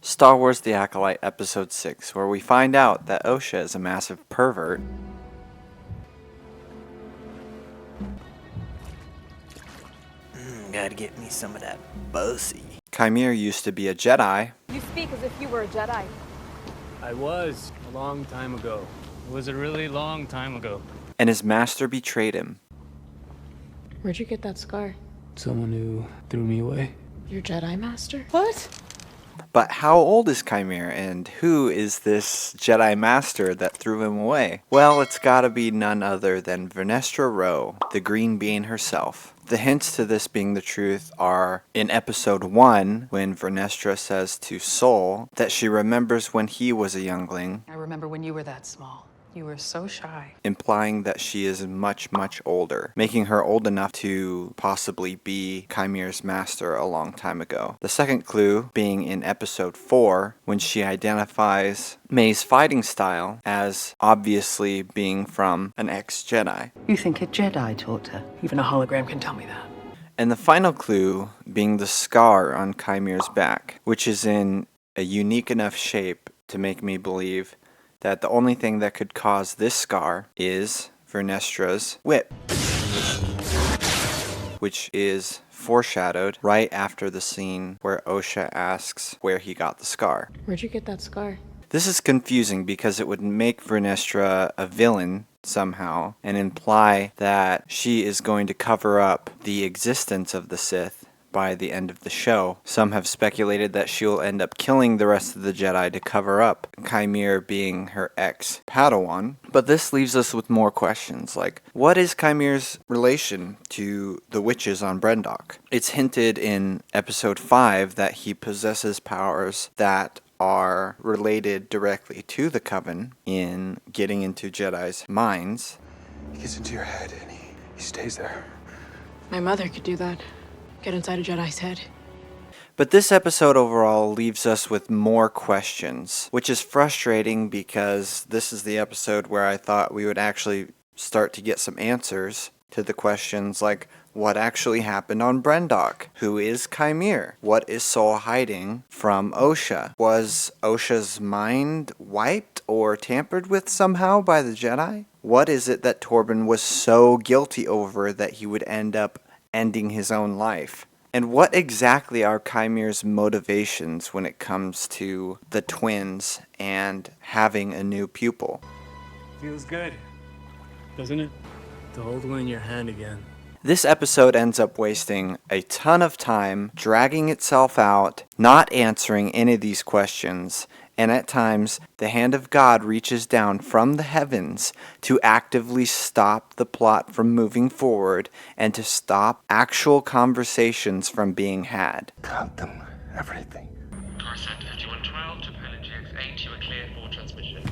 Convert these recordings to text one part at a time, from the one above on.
Star Wars The Acolyte Episode 6, where we find out that Osha is a massive pervert. Gotta get me some of that bussy. Qimir used to be a Jedi. You speak as if you were a Jedi. I was, a long time ago. It was a really long time ago. And his master betrayed him. Where'd you get that scar? Someone who threw me away. Your Jedi Master? What? But how old is Qimir, and who is this Jedi Master that threw him away? Well, it's gotta be none other than Vernestra Rwoh, the Green Being herself. The hints to this being the truth are in episode 1, when Vernestra says to Sol that she remembers when he was a youngling, I remember when you were that small. You were so shy. implying that she is much, much older, making her old enough to possibly be Qimir's master a long time ago. The second clue being in episode 4, when she identifies May's fighting style as obviously being from an ex-Jedi. You think a Jedi taught her? Even a hologram can tell me that. And the final clue being the scar on Qimir's back, which is in a unique enough shape to make me believe that the only thing that could cause this scar is Vernestra's whip, which is foreshadowed right after the scene where Osha asks where he got the scar. Where'd you get that scar? This is confusing because it would make Vernestra a villain somehow and imply that she is going to cover up the existence of the Sith by the end of the show. Some have speculated that she'll end up killing the rest of the Jedi to cover up Qimir being her ex-Padawan. But this leaves us with more questions, like, what is Qimir's relation to the witches on Brendok? It's hinted in episode 5 that he possesses powers that are related directly to the Coven in getting into Jedi's minds. He gets into your head and he stays there. My mother could do that. Get inside a Jedi's head. But this episode overall leaves us with more questions, which is frustrating because this is the episode where I thought we would actually start to get some answers to the questions like, what actually happened on Brendok? Who is Qimir? What is Sol hiding from Osha? Was Osha's mind wiped or tampered with somehow by the Jedi? What is it that Torben was so guilty over that he would end up ending his own life? And what exactly are Qimir's motivations when it comes to the twins and having a new pupil? Feels good, doesn't it? To hold one in your hand again. This episode ends up wasting a ton of time, dragging itself out, not answering any of these questions, and at times, the hand of God reaches down from the heavens to actively stop the plot from moving forward and to stop actual conversations from being had. Count them, everything. Coruscant 5112 to pilot GX8, you are cleared for transmission.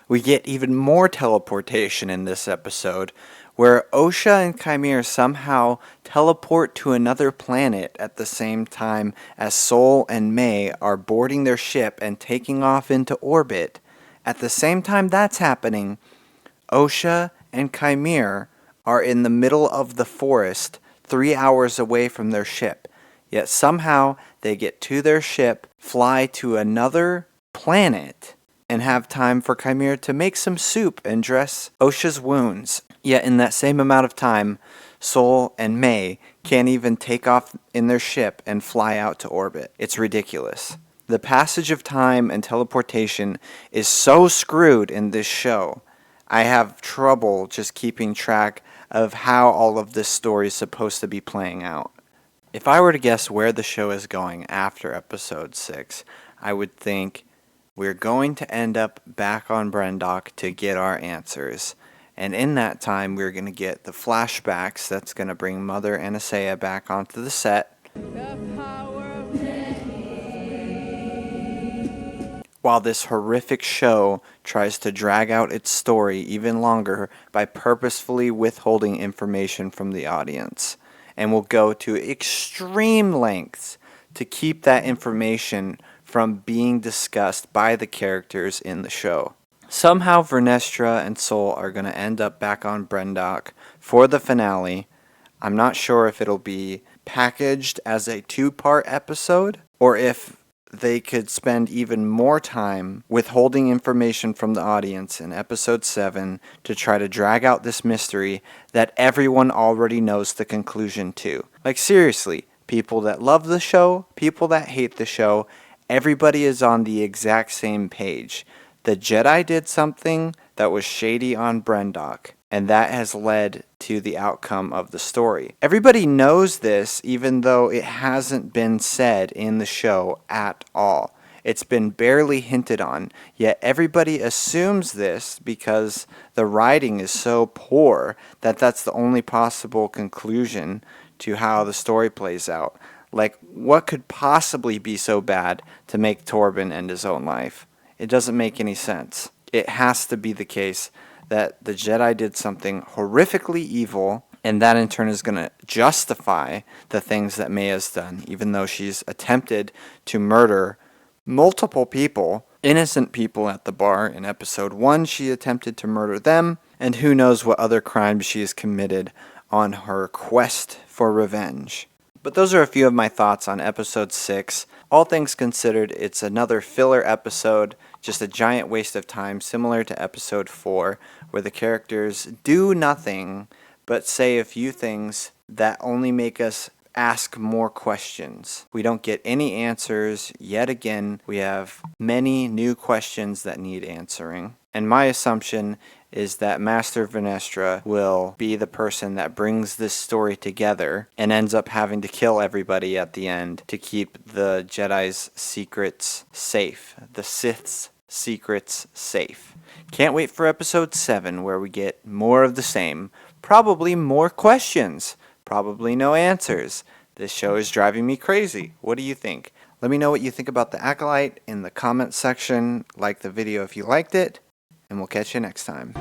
We get even more teleportation in this episode, where Osha and Qimir somehow teleport to another planet at the same time as Sol and May are boarding their ship and taking off into orbit. At the same time that's happening, Osha and Qimir are in the middle of the forest 3 hours away from their ship. Yet somehow they get to their ship, fly to another planet, and have time for Qimir to make some soup and dress Osha's wounds. Yet in that same amount of time, Sol and May can't even take off in their ship and fly out to orbit. It's ridiculous. The passage of time and teleportation is so screwed in this show. I have trouble just keeping track of how all of this story is supposed to be playing out. If I were to guess where the show is going after episode 6, I would think we're going to end up back on Brendok to get our answers. And in that time, we're going to get the flashbacks that's going to bring Mother Anastasia back onto the set. While this horrific show tries to drag out its story even longer by purposefully withholding information from the audience, and will go to extreme lengths to keep that information from being discussed by the characters in the show. Somehow Vernestra and Sol are going to end up back on Brendok for the finale. I'm not sure if it'll be packaged as a 2-part episode, or if they could spend even more time withholding information from the audience in episode 7 to try to drag out this mystery that everyone already knows the conclusion to. Like, seriously, people that love the show, people that hate the show, everybody is on the exact same page. The Jedi did something that was shady on Brendok, and that has led to the outcome of the story. Everybody knows this, even though it hasn't been said in the show at all. It's been barely hinted on, yet everybody assumes this because the writing is so poor that that's the only possible conclusion to how the story plays out. Like, what could possibly be so bad to make Torben end his own life? It doesn't make any sense. It has to be the case that the Jedi did something horrifically evil, and that in turn is going to justify the things that Maya's done, even though she's attempted to murder multiple people, innocent people at the bar. In episode 1, she attempted to murder them, and who knows what other crimes she has committed on her quest for revenge. But those are a few of my thoughts on episode 6. All things considered, it's another filler episode, just a giant waste of time, similar to episode 4, where the characters do nothing but say a few things that only make us ask more questions. We don't get any answers. Yet again, we have many new questions that need answering. And my assumption is that Master Venestra will be the person that brings this story together and ends up having to kill everybody at the end to keep the Jedi's secrets safe, the Sith's secrets safe. Can't wait for episode 7, where we get more of the same, probably more questions, probably no answers. This show is driving me crazy. What do you think? Let me know what you think about the Acolyte in the comments section. Like the video if you liked it, and we'll catch you next time.